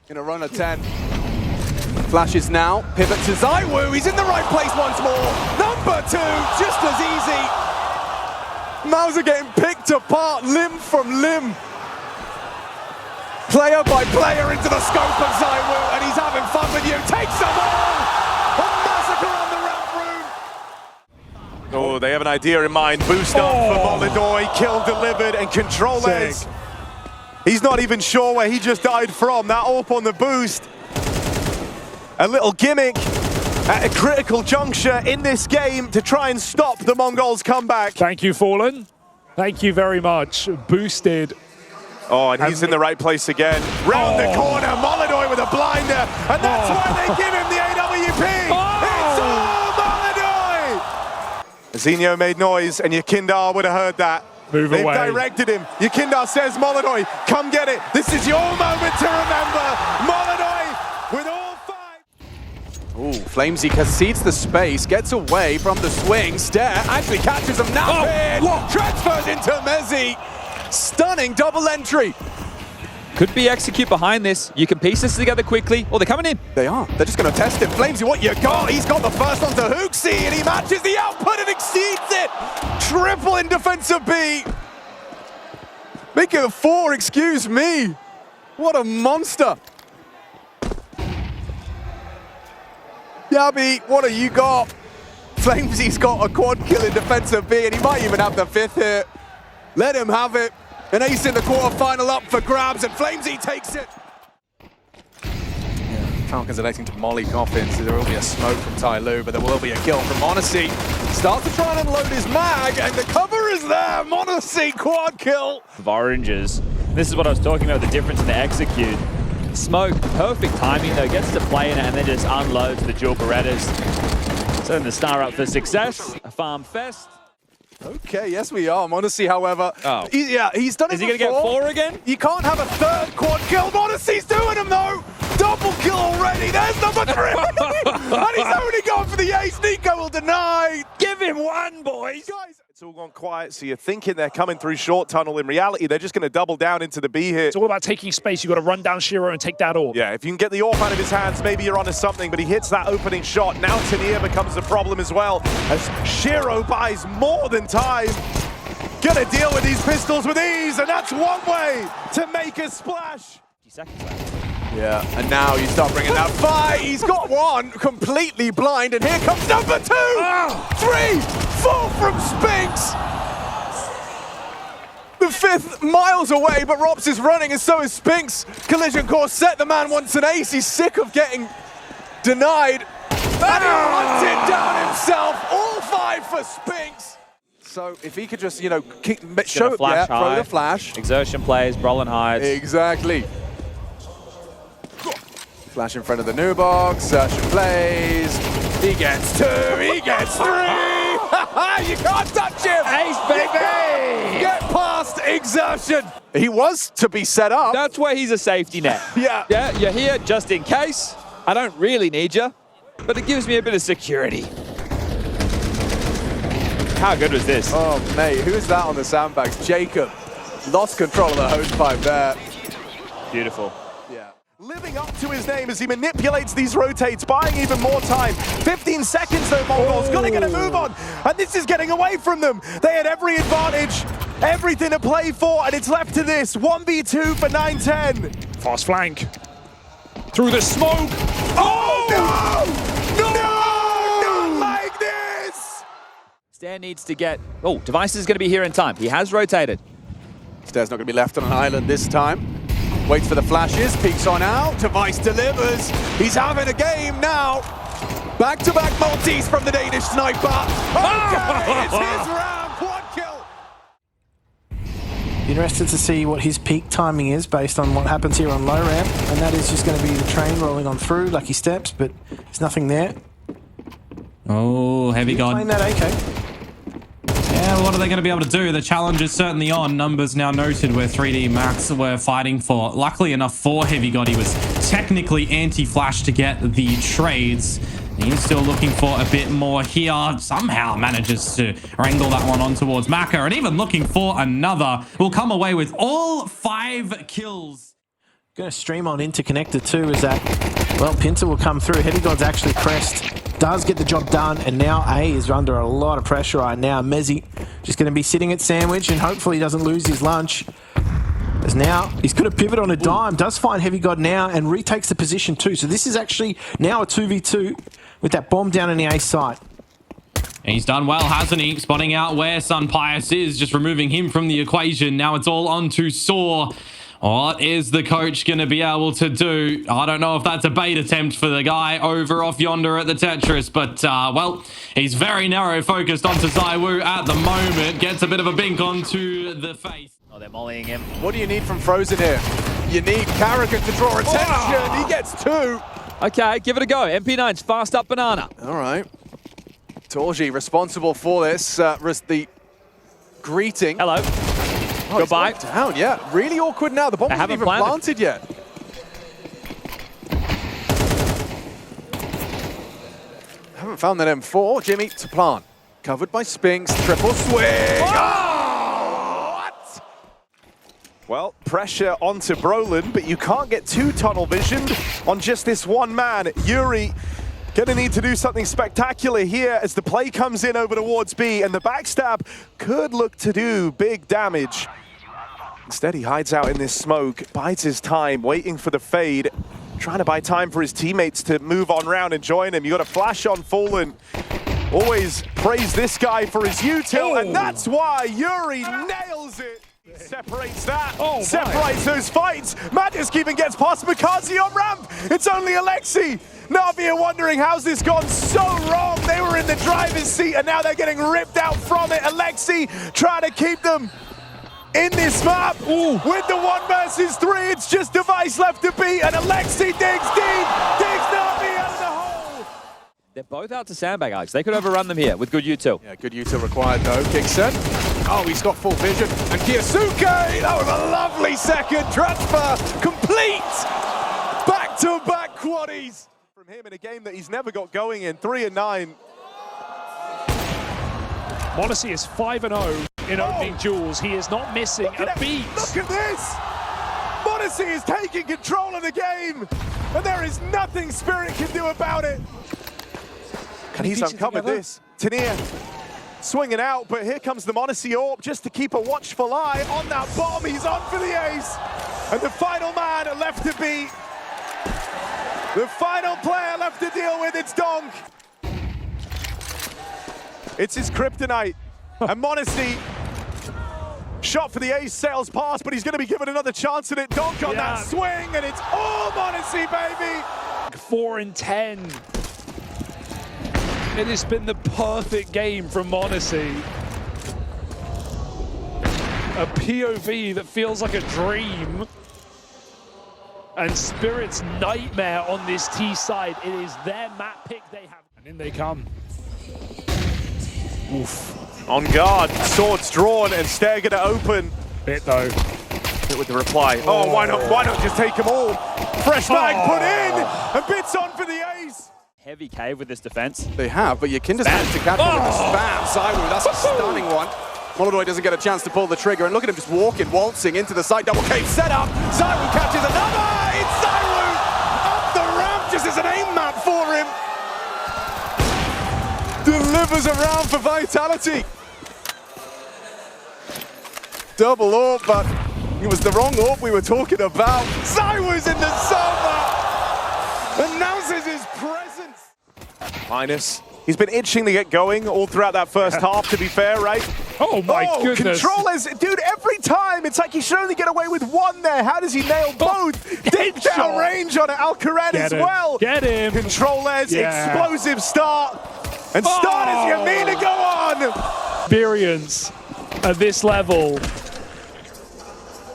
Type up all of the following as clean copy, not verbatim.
Gonna run a 10. Flashes now, pivot to ZywOo, he's in the right place once more. Number 2, just as easy. Mauser getting picked apart limb from limb. Player by player into the scope of ZywOo, and he's having fun with you. Takes them all! A massacre on the ramp room. Oh, they have an idea in mind. Boost up for Molodoy, kill delivered, and controllers. He's not even sure where he just died from. That AWP on the boost. A little gimmick at a critical juncture in this game to try and stop the Mongols' comeback. Thank you, Fallen. Thank you very much. Boosted. Oh, and he's in the right place again. Round the corner, Molodoy with a blinder, and that's why they give him the AWP. It's all Molodoy! Zinho made noise, and Yakindar would have heard that. Move They've away. directed him. Yakindar says, Molodoy, come get it. This is your moment to remember. Molodoy with all 5. Ooh, FlameZ concedes the space, gets away from the swing. Stare actually catches him now. Transfers into Mezzi. Stunning double entry. Could be execute behind this. You can piece this together quickly. Oh, they're coming in. They are. They're just going to test it. FlameZ, what you got? He's got the first onto Hooksy, and he matches the output and exceeds it. Triple in defensive B. Make it a 4, excuse me. What a monster. Yabi, what have you got? FlameZ's got a quad kill in defensive B, and he might even have the 5th here. Let him have it. An ace in the quarterfinal up for grabs, and FlameZ takes it. Falcons electing to molly coffins. There will be a smoke from ZywOo, but there will be a kill from m0NESY. Starts to try and unload his mag, and the cover is there. m0NESY quad kill. Of oranges. This is what I was talking about, the difference in the execute. Smoke, perfect timing though, gets to play in it and then just unloads the dual Berettas. Setting the star up for success, a farm fest. Okay, yes we are. m0NESY, however, he's done it Is he going to get 4 again? You can't have a 3rd quad kill. m0NESY's doing him though. Double kill already. There's number 3. And he's only gone for the ace. Nico will deny. Give him 1, boys. Guys, It's all gone quiet, so you're thinking they're coming through short tunnel. In reality, they're just going to double down into the B here. It's all about taking space. You've got to run down Shiro and take that AWP. Yeah, if you can get the AWP out of his hands, maybe you're onto something, but he hits that opening shot. Now Tania becomes a problem as well, as Shiro buys more than time. Gonna deal with these pistols with ease, and that's one way to make a splash. 50 seconds left. yeah, and now you start bringing that fight. He's got 1, completely blind, and here comes number 2, 3, 4 from Spinx. The 5th miles away, but ropz is running, and so is Spinx. Collision course set. The man wants an ace. He's sick of getting denied. And he runs it down himself. All 5 for Spinx. So if he could just, you know, show flash throw high. the flash. Exertion plays, Brolin hides. Exactly. Flash in front of the new box. Search plays. He gets 2. He gets 3. You can't touch him. Ace, baby! Get past exertion. He was to be set up. That's where he's a safety net. Yeah. Yeah, you're here just in case. I don't really need you, but it gives me a bit of security. How good was this? Oh, mate, who's that on the sandbags? Jacob. Lost control of the hose pipe there. Beautiful. Yeah. Living up to his name as he manipulates these rotates, buying even more time. 15 seconds though, Mongols, gonna get a move on, and this is getting away from them. They had every advantage, everything to play for, and it's left to this. 1v2 for 9-10. Fast flank. Through the smoke. Oh, no! Not like this! Stan needs to get... Oh, Device is going to be here in time. He has rotated. Stair's not going to be left on an island this time. Waits for the flashes, peeks on out, Device delivers. He's having a game now. Back-to-back multis from the Danish sniper. Okay, it's his round, quad kill. Interested to see what his peak timing is based on what happens here on low ramp, and that is just going to be the train rolling on through, lucky steps, but there's nothing there. Oh, HeavyGod. Playing that AK. Yeah, what are they going to be able to do? The challenge is certainly on. Numbers now noted where 3D Max were fighting for. Luckily enough for HeavyGod, he was technically anti-flash to get the trades. He's still looking for a bit more here. Somehow manages to wrangle that one on towards Maka, and even looking for another. Will come away with all 5 kills. Going to stream on interconnector too, is that, well, Pinter will come through. HeavyGod's actually pressed, does get the job done, and now A is under a lot of pressure right now. Mezzy just going to be sitting at sandwich and hopefully he doesn't lose his lunch. As now, he's going to pivot on a dime, does find HeavyGod now and retakes the position too. So this is actually now a 2v2 with that bomb down in the A site. He's done well, hasn't he? Spotting out where Sunpius is, just removing him from the equation. Now it's all on to Saw. What is the coach going to be able to do? I don't know if that's a bait attempt for the guy over off yonder at the Tetris, but, well, he's very narrow focused onto ZywOo at the moment. Gets a bit of a bink onto the face. Oh, they're mollying him. What do you need from Frozen here? You need Carrigan to draw attention. Oh. He gets 2. Okay, give it a go. MP9's fast up banana. All right. Torji responsible for this. The greeting. Hello. Oh, Goodbye. he's down, yeah. Really awkward now. The bomb isn't even planted yet. Haven't found that M4. Jimmy to plant. Covered by Spinx. Triple swing. Oh! What? Well, pressure onto Brolin, but you can't get too tunnel visioned on just this one man. Yuri gonna need to do something spectacular here as the play comes in over towards B, and the backstab could look to do big damage. Instead, he hides out in this smoke, bides his time, waiting for the fade, trying to buy time for his teammates to move on round and join him. You got a flash on Fallen. Always praise this guy for his util, and that's why Yuri nails it. Separates that, separates those fights. Magisk even gets past Makazi on ramp. It's only Alexi. NAVI are wondering how's this gone so wrong. They were in the driver's seat and now they're getting ripped out from it. Alexi trying to keep them in this map. With the 1 versus 3. It's just Device left to beat and Alexi digs deep, digs NAVI out of the hole. They're both out to sandbag, Alex. They could overrun them here with good util. Yeah, good util required though. Kickson. Oh, he's got full vision. And Kiyosuke, that was a lovely second transfer. Complete. Back-to-back quaddies. From him in a game that he's never got going in, 3 and 9. Monacy is 5-0 in opening duels. He is not missing a beat. Look at this! Monacy is taking control of the game, and there is nothing Spirit can do about it. And he's uncovered this. Tania swinging out, but here comes the Monacy AWP just to keep a watchful eye on that bomb. He's on for the ace. And the final man left to beat. The final player left to deal with, it's Donk. It's his kryptonite. And Monacy shot for the ace, sails past, but he's going to be given another chance at it. Donk on that swing, and it's all Monacy, baby. 4 and 10. It has been the perfect game from Monacy. A POV that feels like a dream. And Spirit's nightmare on this T side. It is their map pick they have. And in they come. Oof. On guard, swords drawn, and Stair gonna open. Bit though. With the reply. Oh, why not just take them all? Fresh mag put in, and Bits on for the ace. Heavy cave with this defense. They have, but Yakinda's managed to catch him with the spam. ZywOo, that's a stunning one. Molodoy doesn't get a chance to pull the trigger, and look at him just walking, waltzing into the side. Double cave set up. ZywOo catches another. It's ZywOo up the ramp, just as an aim map for him. Delivers around for Vitality. Double AWP, but it was the wrong AWP we were talking about. ZywOo's in the summer. Announces his presence. Minus. He's been itching to get going all throughout that first half, to be fair, right? Oh my goodness. Controllers, dude, every time, it's like he should only get away with one there. How does he nail both? Deep down range on Alcaraz as well. Get him. Controllers, explosive start. And start as you mean to go on. Experience at this level.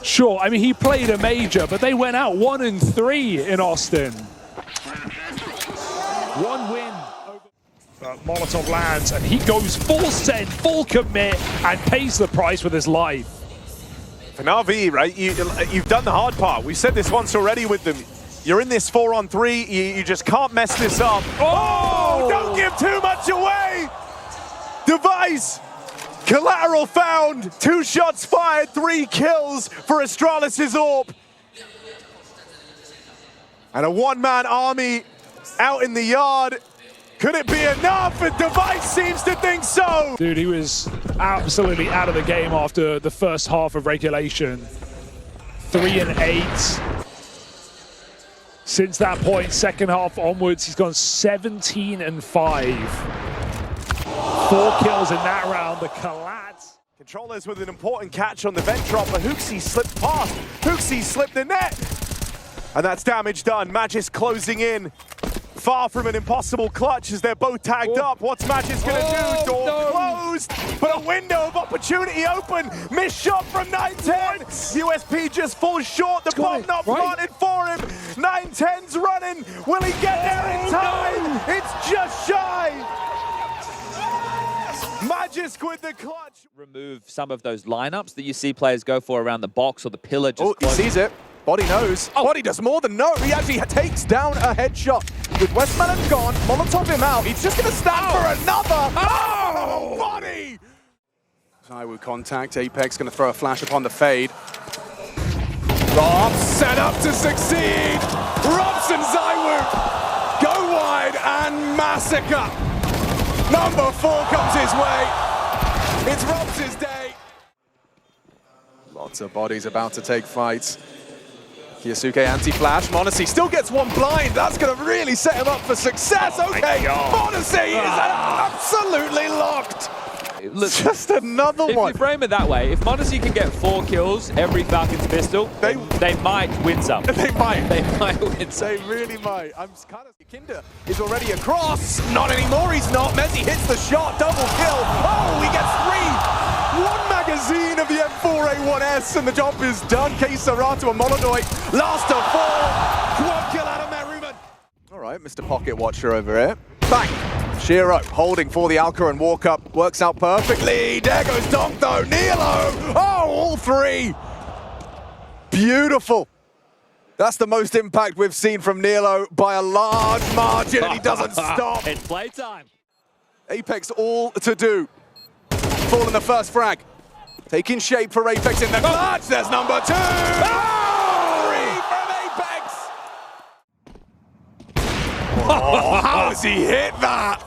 Sure, I mean, he played a major, but they went out 1 and 3 in Austin. 1 win. Molotov lands, and he goes full send, full commit, and pays the price with his life. For NAVI, right, you've done the hard part. We said this once already with them. You're in this 4-on-3, you just can't mess this up. Oh, don't give too much away! Device, collateral found, 2 shots fired, 3 kills for Astralis' AWP. And a one-man army out in the yard. Could it be enough? And Device seems to think so. Dude, he was absolutely out of the game after the first half of regulation. 3 and 8. Since that point, second half onwards, he's gone 17 and 5. 4 kills in that round. The collapse. Controllers with an important catch on the vent drop, but HooXi slipped past. HooXi slipped the net. And that's damage done. Magisk closing in. Far from an impossible clutch as they're both tagged up. What's Magisk gonna do? Door closed, but a window of opportunity open. Missed shot from 910. USP just falls short. The bomb not planted for him. 910's running. Will he get there in time? It's just shy. Magisk with the clutch. Remove some of those lineups that you see players go for around the box or the pillar. Just he sees it. Body knows. Body does more than know. He actually takes down a headshot. With Westman gone, Molotov him out. He's just going to stand for another. Oh, Body! ZywOo contact. Apex going to throw a flash upon the fade. ropz set up to succeed. ropz and ZywOo go wide and massacre. Number 4 comes his way. It's ropz's day. Lots of bodies about to take fights. Kiyasuke anti-flash. m0NESY still gets one blind. That's going to really set him up for success. Okay, m0NESY is absolutely locked. Look, just another one. If you frame it that way, if m0NESY can get 4 kills every Falcons pistol, they might win some. They might. They might win some. They really might. I'm kind of... Kinder is already across. Not anymore, he's not. mezii hits the shot. Double kill. Oh, he gets 3. 1 magazine of the M4A1S and the job is done. K-Serato and Molodoy. Last of 4. Quad kill out of Meruman. All right, Mr. Pocket Watcher over here. Bang. Shiro holding for the Alcaran walk-up. Works out perfectly. There goes Donk though. Nilo. Oh, all 3. Beautiful. That's the most impact we've seen from Nilo by a large margin, and he doesn't stop. It's playtime. Apex all to do. Fall in the first frag. Taking shape for Apex in the clutch. There's number 2. Oh! 3 from Apex. Oh, how has he hit that?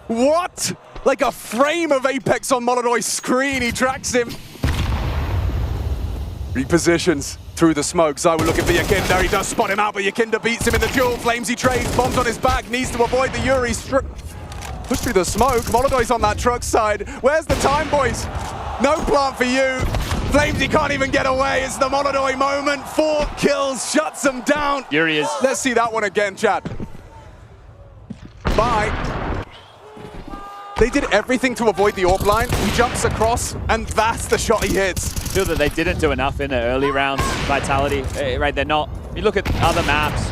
What? Like a frame of Apex on Molodoy's screen. He tracks him. Repositions through the smoke. ZywOo looking for Yakinda. He does spot him out, but Yakinda beats him in the duel. FlameZ trades, bombs on his back, needs to avoid the Yuri. Push through the smoke. Molodoy's on that truck side. Where's the time, boys? No plant for you. FlameZ can't even get away. It's the Molodoy moment. 4 kills, shuts them down. Yuri is. Let's see that one again, Chad. Bye. They did everything to avoid the AWP line. He jumps across, and that's the shot he hits. I feel that they didn't do enough in the early rounds. Vitality, right? They're not. You look at other maps.